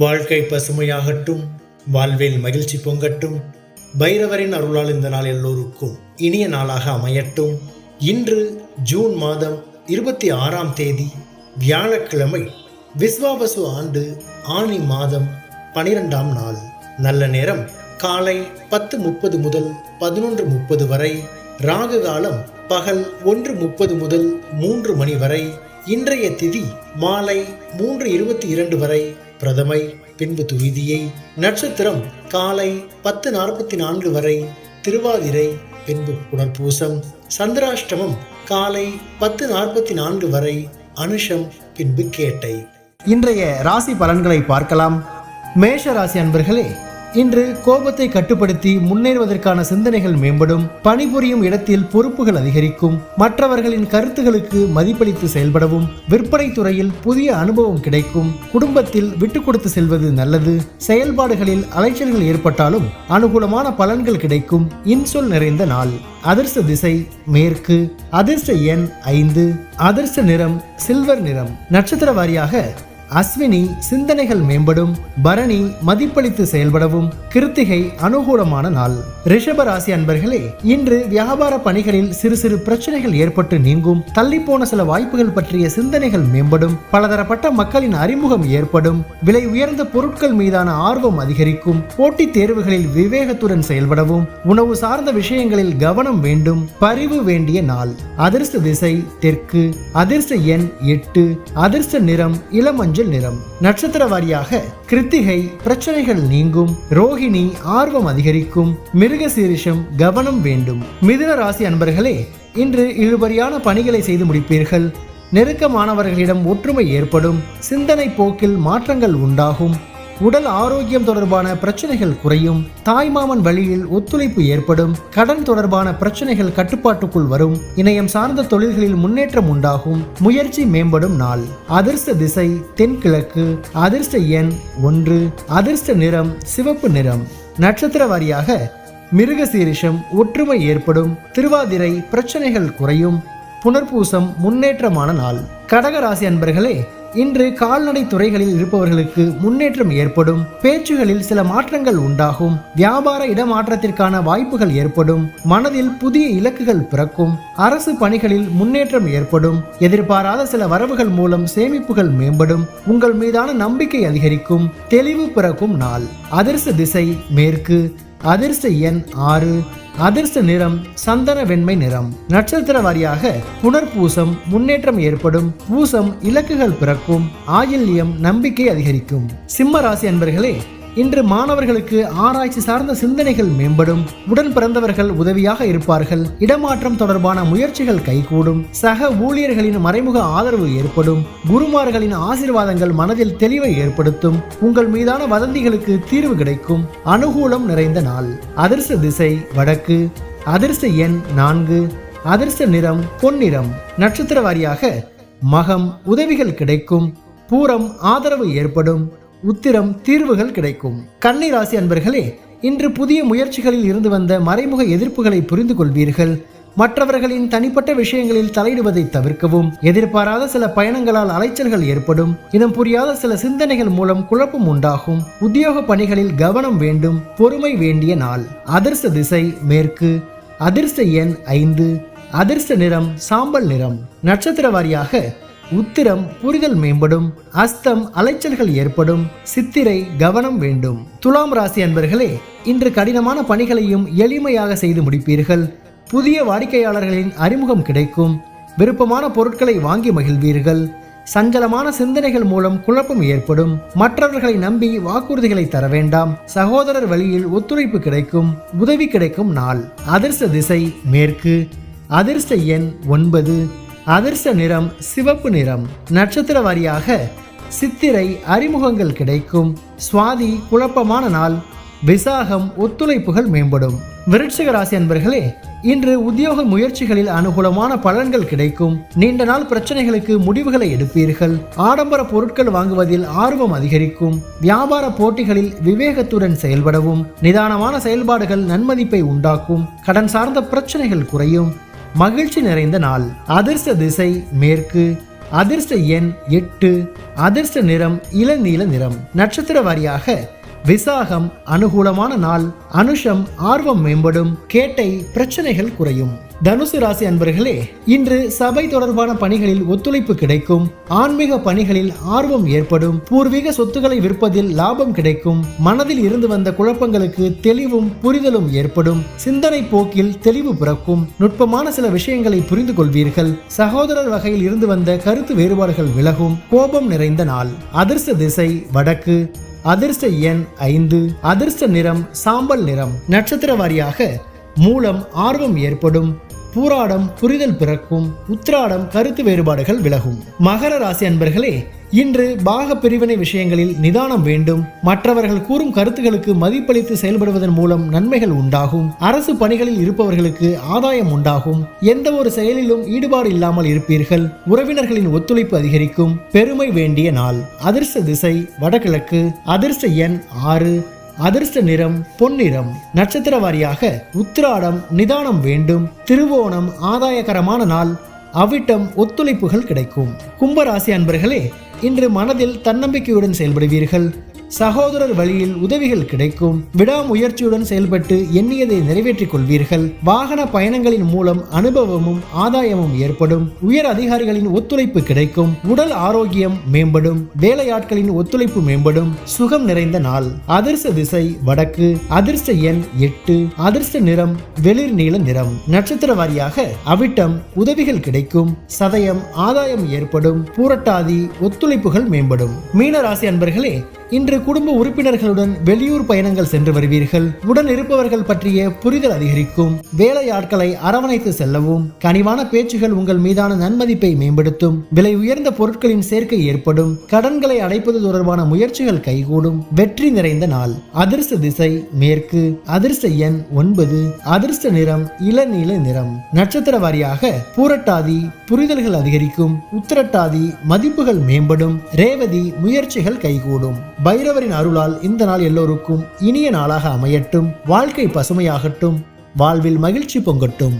வாழ்க்கை பசுமையாகட்டும், வாழ்வில் மகிழ்ச்சி பொங்கட்டும். பைரவரின் அருளால் இந்த நாள் எல்லோருக்கும் இனிய நாளாக அமையட்டும். இன்று ஜூன் மாதம் 26ஆம் தேதி வியாழக்கிழமை, விஸ்வாவசு ஆண்டு ஆனி மாதம் 12ஆம் நாள். நல்ல நேரம் காலை 10:30 முதல் 11:30 வரை. ராகு காலம் பகல் 1:30 முதல் 3 மணி வரை. இன்றைய திதி மாலை 3:22 வரை பிரதமை, பின்பு துவிதியை. நட்சத்திரம் காலை 10:44 வரை திருவாதிரை, பின்பு புனர்பூசம். சந்திராஷ்டமம் காலை 10:44 வரை அனுஷம், பின்பு கேட்டை. இன்றைய ராசி பலன்களை பார்க்கலாம். மேஷ ராசி அன்பர்களே, இன்று கோபத்தை கட்டுப்படுத்தி முன்னேறுவதற்கான சிந்தனைகள் மேம்படும். பணிபுரியும் இடத்தில் பொறுப்புகள் அதிகரிக்கும். மற்றவர்களின் கருத்துகளுக்கு மதிப்பளித்து செயல்படவும். விற்பனை துறையில் புதிய அனுபவம் கிடைக்கும். குடும்பத்தில் விட்டு கொடுத்து செல்வது நல்லது. செயல்பாடுகளில் அலைச்சல்கள் ஏற்பட்டாலும் அனுகூலமான பலன்கள் கிடைக்கும். இன்சொல் நிறைந்த நாள். அதிர்ஷ்ட திசை மேற்கு. அதிர்ஷ்ட எண் 5. அதிர்ஷ்ட நிறம் சில்வர் நிறம். நட்சத்திர வாரியாக அஸ்வினி சிந்தனைகள் மேம்படும். பரணி மதிப்பளித்து செயல்படவும். கிருத்திகை அனுகூலமான நாள். ரிஷப ராசி அன்பர்களே, இன்று வியாபார பணிகளில் சிறு சிறு பிரச்சனைகள் ஏற்பட்டு நீங்கும். தள்ளிப்போன சில வாய்ப்புகள் பற்றிய சிந்தனைகள் மேம்படும். பலதரப்பட்ட மக்களின் அறிமுகம் ஏற்படும். விலை உயர்ந்த பொருட்கள் மீதான ஆர்வம் அதிகரிக்கும். போட்டித் தேர்வுகளில் விவேகத்துடன் செயல்படவும். உணவு சார்ந்த விஷயங்களில் கவனம் வேண்டும். பரிவு வேண்டிய நாள். அதிர்ஷ்ட திசை தெற்கு. அதிர்ஷ்ட எண் 8. அதிர்ஷ்ட நிறம் இளமஞ்சள் நிறம். நட்சத்திர வாரியாக கிருத்திகை பிரச்சனைகள் நீங்கும். ரோஹிணி ஆர்வம் அதிகரிக்கும். மிருகசீரிஷம் கவனம் வேண்டும். மிதுன ராசி அன்பர்களே, இன்று இழுபறியான பணிகளை செய்து முடிப்பீர்கள். நெருக்கமானவர்களிடம் ஒற்றுமை ஏற்படும். சிந்தனை போக்கில் மாற்றங்கள் உண்டாகும். உடல் ஆரோக்கியம் தொடர்பான பிரச்சனைகள் குறையும். தாய்மாமன் வழியில் ஒத்துழைப்பு ஏற்படும். கடன் தொடர்பான பிரச்சனைகள் கட்டுப்பாட்டுக்குள் வரும். இணையம் சார்ந்த தொழில்களில் முன்னேற்றம் உண்டாகும். முயற்சி மேம்படும் நாள். அதிர்ஷ்ட திசை தென்கிழக்கு. அதிர்ஷ்ட எண் 1. அதிர்ஷ்ட நிறம் சிவப்பு நிறம். நட்சத்திர வாரியாக மிருகசீரிஷம் ஒற்றுமை ஏற்படும். திருவாதிரை பிரச்சனைகள் குறையும். புனர்பூசம் முன்னேற்றமான நாள். கடக ராசி அன்பர்களே, இன்று கால்நடை துறைகளில் இருப்பவர்களுக்கு முன்னேற்றம் ஏற்படும். பேச்சுகளில் சில மாற்றங்கள் உண்டாகும். வியாபார இடமாற்றத்திற்கான வாய்ப்புகள் ஏற்படும். மனதில் புதிய இலக்குகள் பிறக்கும். அரசு பணிகளில் முன்னேற்றம் ஏற்படும். எதிர்பாராத சில வரவுகள் மூலம் சேமிப்புகள் மேம்படும். உங்கள் மீதான நம்பிக்கை அதிகரிக்கும். தெளிவு பிறக்கும் நாள். அதிர்ஷ்ட திசை மேற்கு. அதிர்ஷ்ட எண் 6. அதிர்ஷ்ட நிறம் சந்தன வெண்மை நிறம். நட்சத்திர வாரியாக புனர்பூசம் முன்னேற்றம் ஏற்படும். பூசம் இலக்குகள் பிறக்கும். ஆயில்யம் நம்பிக்கை அதிகரிக்கும். சிம்ம ராசி அன்பர்களே, இன்று மாணவர்களுக்கு ஆராய்ச்சி சார்ந்த சிந்தனைகள் மேம்படும். உடன் பிறந்தவர்கள் உதவியாக இருப்பார்கள். இடமாற்றம் தொடர்பான முயற்சிகள் கைகூடும். சக ஊழியர்களின் மறைமுக ஆதரவு ஏற்படும். குருமார்களின் ஆசீர்வாதங்கள் மனதில் தெளிவை ஏற்படுத்தும். உங்கள் மீதான வதந்திகளுக்கு தீர்வு கிடைக்கும். அனுகூலம் நிறைந்த நாள். அதிர்ஷ்ட திசை வடக்கு. அதிர்ஷ்ட எண் 4. அதிர்ஷ்ட நிறம் பொன்னிறம். நட்சத்திர வாரியாக மகம் உதவிகள் கிடைக்கும். பூரம் ஆதரவு ஏற்படும். உத்திரம் தீர்வுகள் கிடைக்கும். கன்னி ராசி அன்பர்களே, இன்று புதிய முயற்சிகளில் இருந்து வந்த மறைமுக எதிர்ப்புகளை புரிந்து கொள்வீர்கள். மற்றவர்களின் தனிப்பட்ட விஷயங்களில் தலையிடுவதை தவிர்க்கவும். எதிர்பாராத சில பயணங்களால் அலைச்சல்கள் ஏற்படும். இனம் புரியாத சில சிந்தனைகள் மூலம் குழப்பம் உண்டாகும். உத்தியோக பணிகளில் கவனம் வேண்டும். பொறுமை வேண்டிய நாள். அதிர்ஷ்ட திசை மேற்கு. அதிர்ஷ்ட எண் 5. அதிர்ஷ்ட நிறம் சாம்பல் நிறம். நட்சத்திர வாரியாக உத்திரம் புரிதல் மேம்படும். அஸ்தம் அலைச்சல்கள் ஏற்படும். சித்திரை கவனம் வேண்டும். துலாம் ராசி அன்பர்களே, இன்று கடினமான பணிகளையும் எளிமையாக செய்து முடிப்பீர்கள். புதிய வாடிக்கையாளர்களின் அறிமுகம் கிடைக்கும். விருப்பமான பொருட்களை வாங்கி மகிழ்வீர்கள். சஞ்சலமான சிந்தனைகள் மூலம் குழப்பம் ஏற்படும். மற்றவர்களை நம்பி வாக்குறுதிகளை தர வேண்டாம். சகோதரர் வழியில் ஒத்துழைப்பு கிடைக்கும். உதவி கிடைக்கும் நாள். அதிர்ஷ்ட திசை மேற்கு. அதிர்ஷ்ட எண் 9. அதிர்ஷ்ட நிறம் சிவப்பு நிறம். நட்சத்திர வாரியாக சித்திரை அறிமுகங்கள் கிடைக்கும். சுவாதி குழப்பமான நாள். விசாகம் ஒத்துழைப்புகள் மேம்படும். விருட்சிக ராசி அன்பர்களே, இன்று உத்தியோக முயற்சிகளில் அனுகூலமான பலன்கள் கிடைக்கும். நீண்ட நாள் பிரச்சனைகளுக்கு முடிவுகளை எடுப்பீர்கள். ஆடம்பர பொருட்கள் வாங்குவதில் ஆர்வம் அதிகரிக்கும். வியாபார போட்டிகளில் விவேகத்துடன் செயல்படவும். நிதானமான செயல்பாடுகள் நன்மதிப்பை உண்டாக்கும். கடன் சார்ந்த பிரச்சனைகள் குறையும். மகிழ்ச்சி நிறைந்த நாள். அதிர்ஷ்ட திசை மேற்கு. அதிர்ஷ்ட எண் 8, அதிர்ஷ்ட நிறம் இளநீல நிறம். நட்சத்திர வாரியாக விசாகம் அனுகூலமான நாள், அனுஷம் ஆர்வம் மேம்படும், கேட்டை பிரச்சனைகள் குறையும். தனுசு ராசி அன்பர்களே, இன்று சபை தொடர்பான பணிகளில் ஒத்துழைப்பு கிடைக்கும். ஆன்மீக பணிகளில் ஆர்வம் ஏற்படும். பூர்வீக சொத்துக்களை விற்பதில் லாபம் கிடைக்கும். மனதில் இருந்து வந்த குழப்பங்களுக்கு தெளிவும் புரிதலும் ஏற்படும். சிந்தனை போக்கில் தெளிவு பிறக்கும். நுட்பமான சில விஷயங்களை புரிந்து கொள்வீர்கள். சகோதரர் வகையில் இருந்து வந்த கருத்து வேறுபாடுகள் விலகும். கோபம் நிறைந்த நாள். அதிர்ஷ்ட திசை வடக்கு, அதிர்ஷ்ட எண் 5, அதிர்ஷ்ட நிறம் சாம்பல் நிறம். நட்சத்திர வாரியாக மூலம் ஆர்வம் ஏற்படும், பூராடம் புரிதல் பிறக்கும், உத்திராடம் கருத்து வேறுபாடுகள் விலகும். மகர ராசி அன்பர்களே, இன்று பாக பிரிவினை விஷயங்களில் நிதானம் வேண்டும். மற்றவர்கள் கூறும் கருத்துகளுக்கு மதிப்பளித்து செயல்படுவதன் மூலம் நன்மைகள் உண்டாகும். அரசு பணிகளில் இருப்பவர்களுக்கு ஆதாயம் உண்டாகும். எந்த ஒரு செயலிலும் ஈடுபாடு இல்லாமல் இருப்பீர்கள். உறவினர்களின் ஒத்துழைப்பு அதிகரிக்கும். பெருமை வேண்டிய நாள். அதிர்ஷ்ட திசை வடகிழக்கு, அதிர்ஷ்ட எண் 6, அதிர்ஷ்ட நிறம் பொன்னிறம். நட்சத்திர வாரியாக உத்திராடம் நிதானம் வேண்டும், திருவோணம் ஆதாயகரமான நாள், அவிட்டம் ஒத்துழைப்புகள் கிடைக்கும். கும்பராசி அன்பர்களே, இன்று மனதில் தன்னம்பிக்கையுடன் செயல்படுவீர்கள். சகோதரர் வழியில் உதவிகள் கிடைக்கும். விடாமுயற்சியுடன் செயல்பட்டு எண்ணியதை நிறைவேற்றிக் கொள்வீர்கள். வாகன பயணங்களின் மூலம் அனுபவமும் ஆதாயமும் ஏற்படும். உயர் அதிகாரிகளின் ஒத்துழைப்பு கிடைக்கும். உடல் ஆரோக்கியம் மேம்படும். வேலையாட்களின் ஒத்துழைப்பு மேம்படும். சுகம் நிறைந்த நாள். அதிர்ஷ்ட திசை வடக்கு, அதிர்ஷ்ட எண் 8, அதிர்ஷ்ட நிறம் வெளிர் நீல நிறம். நட்சத்திர வாரியாக அவிட்டம் உதவிகள் கிடைக்கும். சதயம் ஆதாயம் ஏற்படும். பூரட்டாதி ஒத்துழைப்புகள் மேம்படும். மீன ராசி அன்பர்களே, இன்று குடும்ப உறுப்பினர்களுடன் வெளியூர் பயணங்கள் சென்று வருவீர்கள். உடன் இருப்பவர்கள் பற்றிய புரிதல் அதிகரிக்கும். வேலையாட்களை அரவணைத்து செல்லவும். கனிவான பேச்சுகள் உங்கள் மீதான நன்மதிப்பை மேம்படுத்தும். விலை உயர்ந்த பொருட்களின் சேர்க்கை ஏற்படும். கடன்களை அடைப்பது தொடர்பான முயற்சிகள் கைகூடும். வெற்றி நிறைந்த நாள். அதிர்ஷ்ட திசை மேற்கு, அதிர்ஷ்ட எண் 9, அதிர்ஷ்ட நிறம் இளநீல நிறம். நட்சத்திர வாரியாக பூரட்டாதி புரிதல்கள் அதிகரிக்கும். உத்திரட்டாதி மதிப்புகள் மேம்படும். ரேவதி முயற்சிகள் கைகூடும். பைரவரின் அருளால் இந்த நாள் எல்லோருக்கும் இனிய நாளாக அமையட்டும். வாழ்க்கை பசுமையாகட்டும். வாழ்வில் மகிழ்ச்சி பொங்கட்டும்.